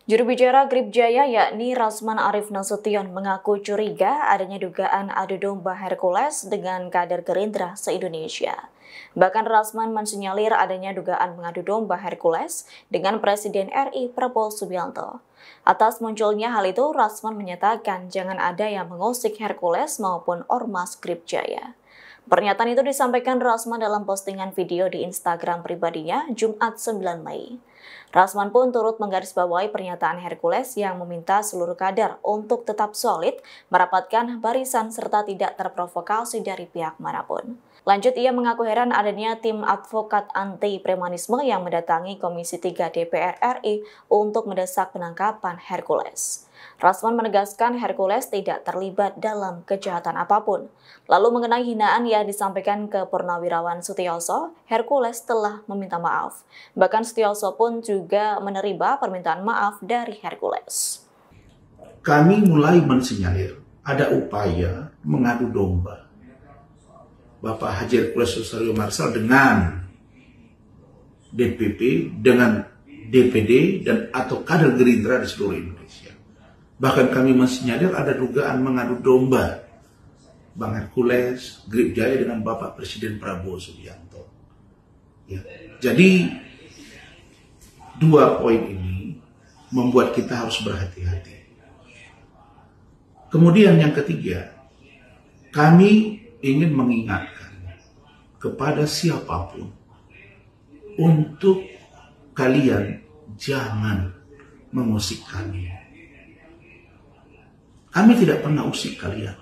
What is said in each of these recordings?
Juru bicara Grip Jaya yakni Rasman Arif Nasution mengaku curiga adanya dugaan adu domba Hercules dengan kader Gerindra se-Indonesia. Bahkan Rasman mensinyalir adanya dugaan mengadu domba Hercules dengan Presiden RI Prabowo Subianto. Atas munculnya hal itu, Rasman menyatakan jangan ada yang mengusik Hercules maupun Ormas Grip Jaya. Pernyataan itu disampaikan Rasman dalam postingan video di Instagram pribadinya Jumat 9 Mei. Rasman pun turut menggarisbawahi pernyataan Hercules yang meminta seluruh kader untuk tetap solid, merapatkan barisan serta tidak terprovokasi dari pihak manapun. Lanjut, ia mengaku heran adanya tim advokat anti premanisme yang mendatangi Komisi 3 DPR RI untuk mendesak penangkapan Hercules. Rasman menegaskan Hercules tidak terlibat dalam kejahatan apapun. Lalu mengenai hinaan yang disampaikan ke Purnawirawan Sutioso, Hercules telah meminta maaf. Bahkan Sutioso pun juga menerima permintaan maaf dari Hercules. Kami mulai mensinyalir ada upaya mengadu domba Bapak Haji Hercules Osorio Marsal dengan DPP, dengan DPD, dan atau kader Gerindra di seluruh Indonesia. Bahkan kami mensinyalir ada dugaan mengadu domba Bang Hercules, Grip Jaya dengan Bapak Presiden Prabowo Subianto. Ya. Jadi dua poin ini membuat kita harus berhati-hati. Kemudian yang ketiga, kami ingin mengingatkan kepada siapapun untuk kalian jangan mengusik kami. Kami tidak pernah usik kalian.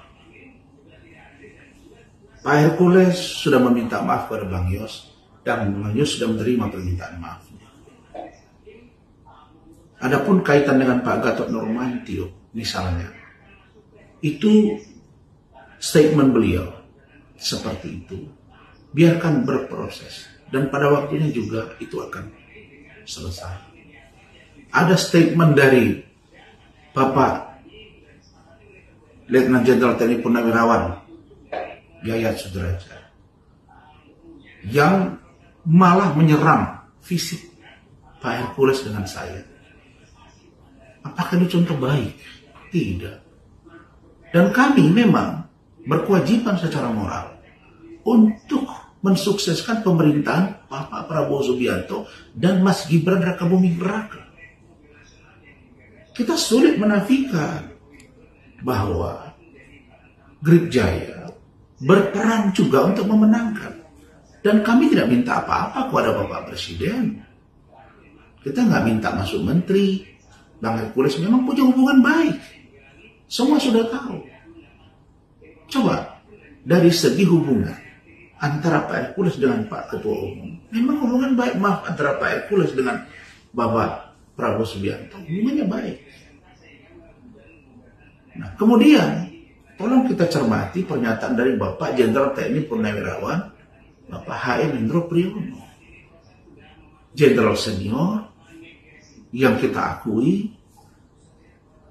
Pak Hercules sudah meminta maaf kepada Bang Yos, dan Bang Yos sudah menerima permintaan maafnya. Adapun kaitan dengan Pak Gatot Nurmantio, misalnya, itu statement beliau seperti itu. Biarkan berproses, dan pada waktunya juga itu akan selesai. Ada statement dari Bapak Letnan Jenderal TNI Purnawirawan Yayat Sudrajat yang malah menyerang fisik Pak Hercules dengan saya. Apakah ini contoh baik? Tidak. Dan kami memang berkewajiban secara moral untuk mensukseskan pemerintahan Bapak Prabowo Subianto dan Mas Gibran Rakabuming Raka. Kita sulit menafikan bahwa Grip Jaya berperan juga untuk memenangkan. Dan kami tidak minta apa-apa kepada Bapak Presiden. Kita nggak minta masuk menteri. Bang Hercules memang punya hubungan baik. Semua sudah tahu. Coba, dari segi hubungan antara Pak Hercules dengan Pak Ketua Umum, memang hubungan baik. Maaf, antara Pak Hercules dengan Bapak Prabowo Subianto, hubungannya baik. Nah, kemudian tolong kita cermati pernyataan dari Bapak Jenderal TNI Purnawirawan Bapak HM Hendro Priyono, Jenderal senior yang kita akui.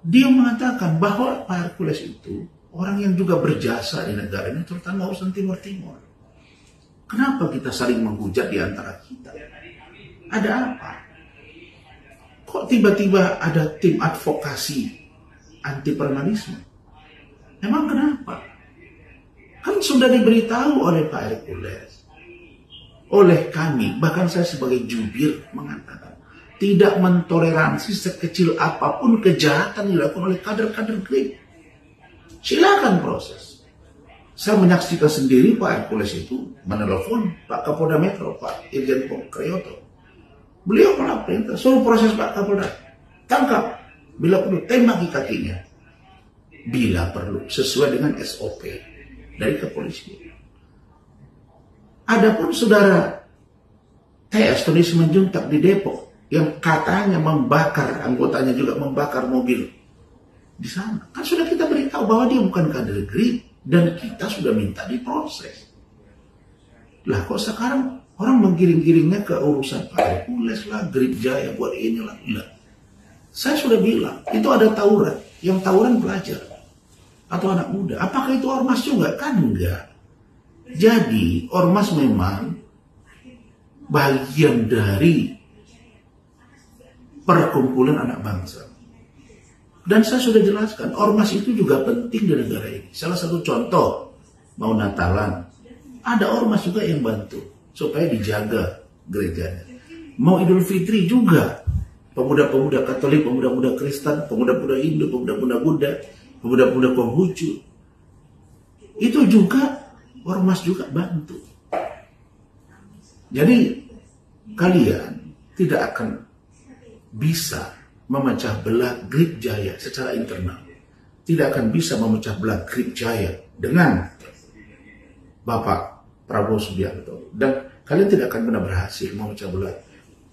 Dia mengatakan bahwa Pak Hercules itu orang yang juga berjasa di negara ini, terutama urusan Timur Timur. Kenapa kita saling menghujat di antara kita? Ada apa? Kok tiba-tiba ada tim advokasi anti premanisme? Emang kenapa? Kan sudah diberitahu oleh Pak Hercules, oleh kami, bahkan saya sebagai jubir mengatakan tidak mentoleransi sekecil apapun kejahatan dilakukan oleh kader-kader Grip. Silakan proses. Saya menyaksikan sendiri Pak Hercules itu menelepon Pak Kapolda Metro, Pak Irjen Pol Kriyoto. Beliau malah perintah, suruh proses Pak Kapolda, tangkap. Bila perlu tembaki kakinya, bila perlu sesuai dengan SOP dari kepolisian. Adapun saudara TS Tony Simanjuntak di Depok yang katanya membakar, anggotanya juga membakar mobil di sana, kan sudah kita beritahu bahwa dia bukan kader Grip dan kita sudah minta diproses. Lah kok sekarang orang menggiring-giringnya ke urusan Pak Hercules lah, Grip Jaya buat inilah. Saya sudah bilang, itu ada tawuran. Yang tawuran pelajar atau anak muda. Apakah itu ormas juga? Kan enggak. Jadi, ormas memang bagian dari perkumpulan anak bangsa. Dan saya sudah jelaskan, ormas itu juga penting di negara ini. Salah satu contoh, mau Natalan, ada ormas juga yang bantu supaya dijaga gerejanya. Mau Idul Fitri juga, pemuda-pemuda Katolik, pemuda-pemuda Kristen, pemuda-pemuda Hindu, pemuda-pemuda Buddha, pemuda-pemuda Konghucu, itu juga ormas juga bantu. Jadi kalian tidak akan bisa memecah belah Grip Jaya secara internal. Tidak akan bisa memecah belah Grip Jaya dengan Bapak Prabowo Subianto. Dan kalian tidak akan pernah berhasil memecah belah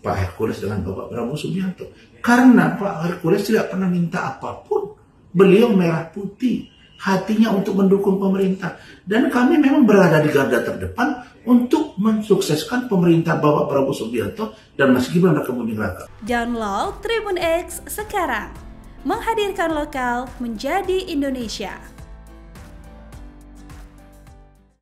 Pak Hercules dengan Bapak Prabowo Subianto. Karena Pak Hercules tidak pernah minta apapun. Beliau merah putih, hatinya untuk mendukung pemerintah. Dan kami memang berada di garda terdepan untuk mensukseskan pemerintah Bapak Prabowo Subianto dan Mas Gibran Rakabuming Raka. Download Tribun X sekarang, menghadirkan lokal menjadi Indonesia.